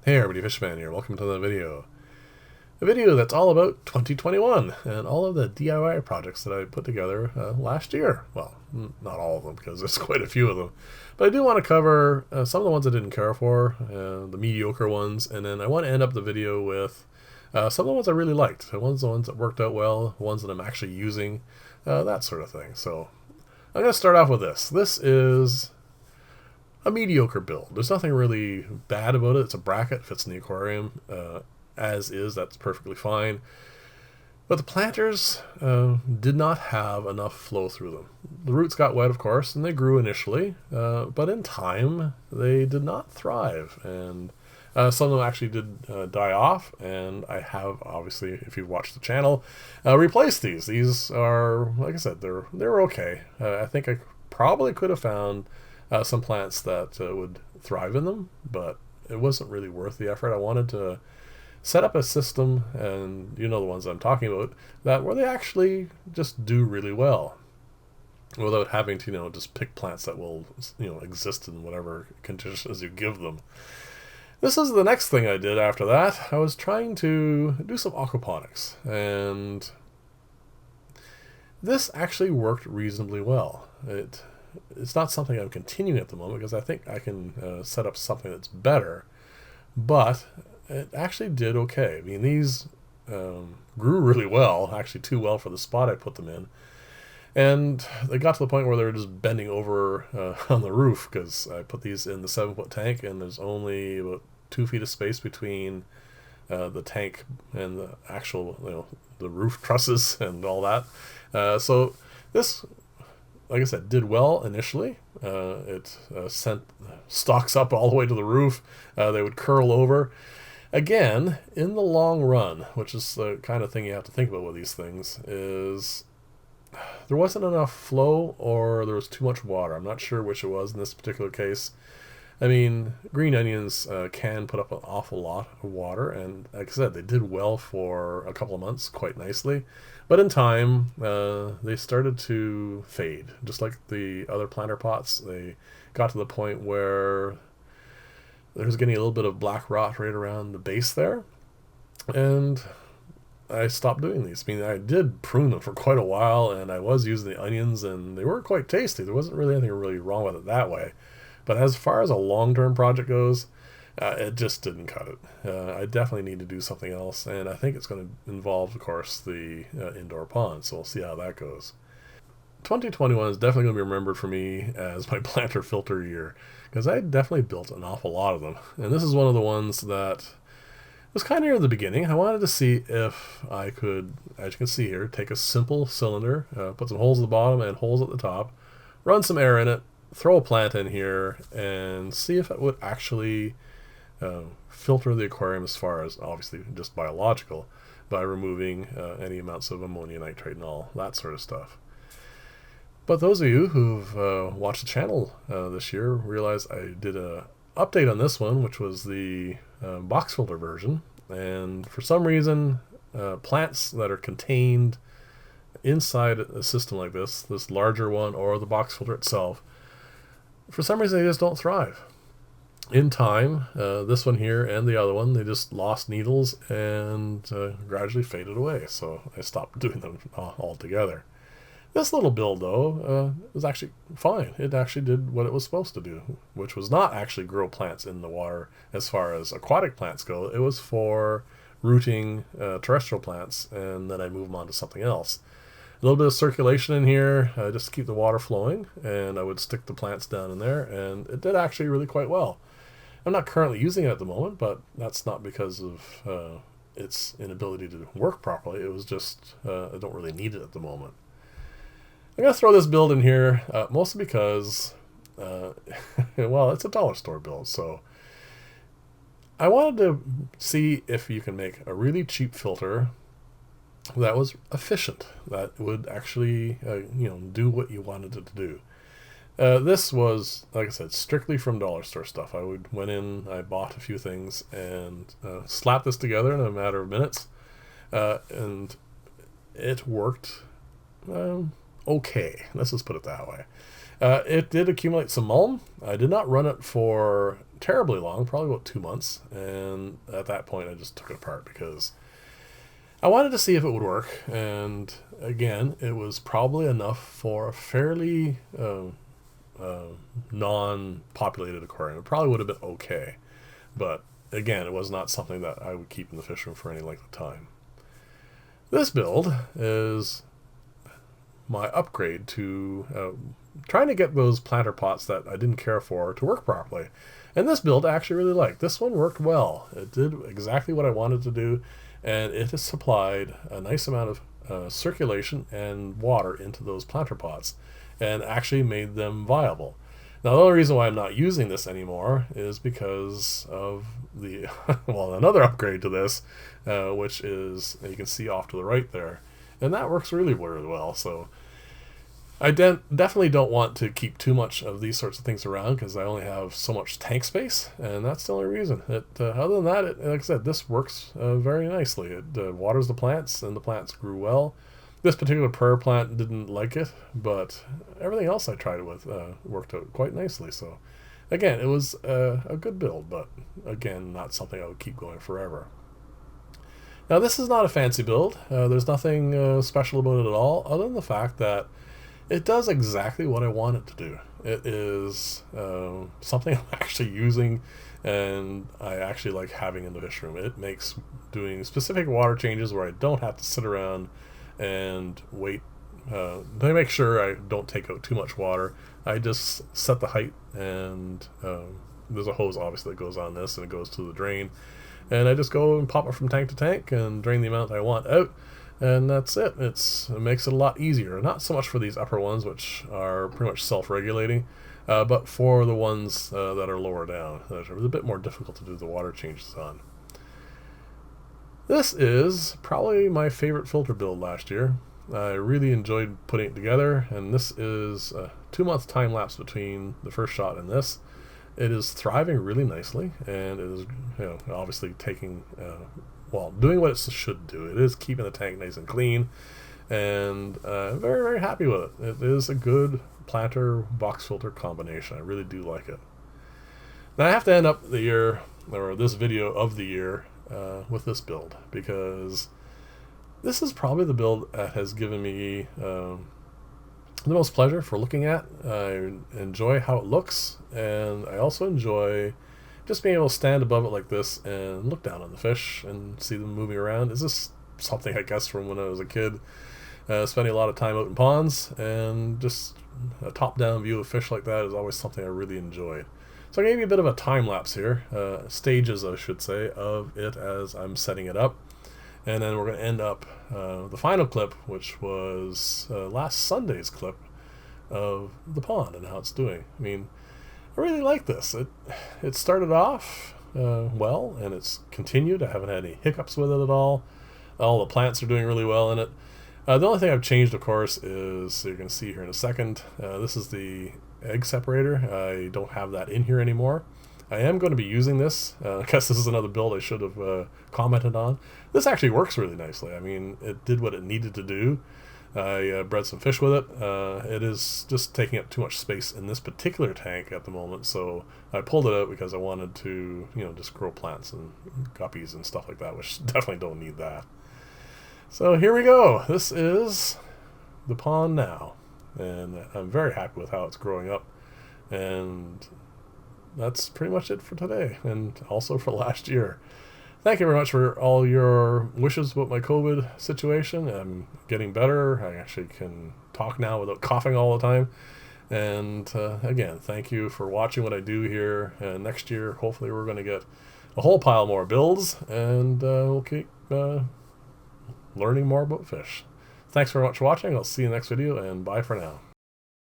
Hey everybody, Fishman here. Welcome to the video. A video that's all about 2021 and all of the DIY projects that I put together last year. Well, not all of them because there's quite a few of them. But I do want to cover some of the ones I didn't care for, the mediocre ones, and then I want to end up the video with some of the ones I really liked. The ones that worked out well, ones that I'm actually using, that sort of thing. So I'm going to start off with this. This is a mediocre build. There's nothing really bad about it. It's a bracket, fits in the aquarium as is. That's perfectly fine. But the planters did not have enough flow through them. The roots got wet, of course, and they grew initially, but in time they did not thrive, and some of them actually did die off. And I have, obviously, if you've watched the channel, replaced these. These are, like I said, they're okay. I think I probably could have found some plants that would thrive in them, but it wasn't really worth the effort. I wanted to set up a system, and you know the ones I'm talking about, that where they actually just do really well without having to, just pick plants that will, exist in whatever conditions you give them. This is the next thing I did after that. I was trying to do some aquaponics, and this actually worked reasonably well. It's not something I'm continuing at the moment because I think I can set up something that's better, but it actually did okay. I mean, these grew really well, actually too well for the spot I put them in, and they got to the point where they were just bending over on the roof because I put these in the 7-foot tank, and there's only about 2 feet of space between the tank and the actual, the roof trusses and all that. So this, like I said, did well initially. It sent stalks up all the way to the roof. They would curl over. Again, in the long run, which is the kind of thing you have to think about with these things, is there wasn't enough flow or there was too much water. I'm not sure which it was in this particular case. I mean, green onions can put up an awful lot of water, and like I said, they did well for a couple of months quite nicely. But in time, they started to fade. Just like the other planter pots, they got to the point where there was getting a little bit of black rot right around the base there. And I stopped doing these. I mean, I did prune them for quite a while, and I was using the onions, and they were quite tasty. There wasn't really anything really wrong with it that way. But as far as a long-term project goes, it just didn't cut it. I definitely need to do something else, and I think it's going to involve, of course, the indoor pond, so we'll see how that goes. 2021 is definitely going to be remembered for me as my planter filter year, because I definitely built an awful lot of them. And this is one of the ones that was kind of near the beginning. I wanted to see if I could, as you can see here, take a simple cylinder, put some holes at the bottom and holes at the top, run some air in it, throw a plant in here, and see if it would actually filter the aquarium as far as, obviously, just biological, by removing any amounts of ammonia nitrate and all that sort of stuff. But those of you who've watched the channel this year realize I did a update on this one, which was the box filter version, and for some reason plants that are contained inside a system like this larger one or the box filter itself, for some reason they just don't thrive. In time, this one here and the other one, they just lost needles and gradually faded away, so I stopped doing them altogether. This little build, though, was actually fine. It actually did what it was supposed to do, which was not actually grow plants in the water as far as aquatic plants go. It was for rooting terrestrial plants, and then I move them on to something else. A little bit of circulation in here, just to keep the water flowing, and I would stick the plants down in there, and it did actually really quite well. I'm not currently using it at the moment, but that's not because of its inability to work properly. It was just I don't really need it at the moment. I'm going to throw this build in here, mostly because, well, it's a dollar store build, so I wanted to see if you can make a really cheap filter that was efficient, that would actually, do what you wanted it to do. This was, like I said, strictly from dollar store stuff. I went in, I bought a few things, and slapped this together in a matter of minutes, and it worked okay. Let's just put it that way. It did accumulate some mulm. I did not run it for terribly long, probably about 2 months. And at that point, I just took it apart because I wanted to see if it would work. And again, it was probably enough for a fairly non-populated aquarium. It probably would have been okay. But again, it was not something that I would keep in the fish room for any length of time. This build is my upgrade to trying to get those planter pots that I didn't care for to work properly. And this build I actually really liked. This one worked well. It did exactly what I wanted to do, and it has supplied a nice amount of circulation and water into those planter pots and actually made them viable. Now, the only reason why I'm not using this anymore is because of the, well, another upgrade to this, which is, you can see off to the right there, and that works really, really well. So I definitely don't want to keep too much of these sorts of things around because I only have so much tank space, and that's the only reason. Other than that, like I said, this works very nicely. It waters the plants, and the plants grew well. This particular prayer plant didn't like it, but everything else I tried it with worked out quite nicely. So again, it was a good build, but again, not something I would keep going forever. Now, this is not a fancy build. There's nothing special about it at all, other than the fact that it does exactly what I want it to do. It is something I'm actually using, and I actually like having in the fish room. It makes doing specific water changes where I don't have to sit around and wait. They make sure I don't take out too much water. I just set the height, and there's a hose obviously that goes on this, and it goes to the drain. And I just go and pop it from tank to tank and drain the amount I want out. And that's it. It makes it a lot easier. Not so much for these upper ones, which are pretty much self-regulating, but for the ones that are lower down, that are a bit more difficult to do the water changes on. This is probably my favorite filter build last year. I really enjoyed putting it together, and this is a 2-month time lapse between the first shot and this. It is thriving really nicely, and it is, obviously taking, doing what it should do. It is keeping the tank nice and clean, and I'm very, very happy with it. It is a good planter box filter combination. I really do like it. Now I have to end up the year, or this video of the year, with this build, because this is probably the build that has given me the most pleasure for looking at. I enjoy how it looks, and I also enjoy just being able to stand above it like this and look down on the fish and see them moving around. Is this something, I guess, from when I was a kid, spending a lot of time out in ponds, and just a top-down view of fish like that is always something I really enjoyed. So I gave you a bit of a time lapse here, stages I should say, of it as I'm setting it up. And then we're going to end up the final clip, which was last Sunday's clip of the pond and how it's doing. I mean, I really like this. It started off well, and it's continued. I haven't had any hiccups with it at all. All the plants are doing really well in it. The only thing I've changed, of course, is, so you're going to see here in a second, this is the egg separator. I don't have that in here anymore. I am going to be using this. I guess this is another build I should have commented on. This actually works really nicely. I mean, it did what it needed to do. I bred some fish with it. It is just taking up too much space in this particular tank at the moment, so I pulled it out because I wanted to, just grow plants and guppies and stuff like that, which definitely don't need that. So here we go. This is the pond now, and I'm very happy with how it's growing up, and that's pretty much it for today, and also for last year. Thank you very much for all your wishes about my COVID situation. I'm getting better. I actually can talk now without coughing all the time. And again, thank you for watching what I do here. And next year, hopefully, we're going to get a whole pile more builds, and we'll keep learning more about fish. Thanks very much for watching. I'll see you in the next video, and bye for now.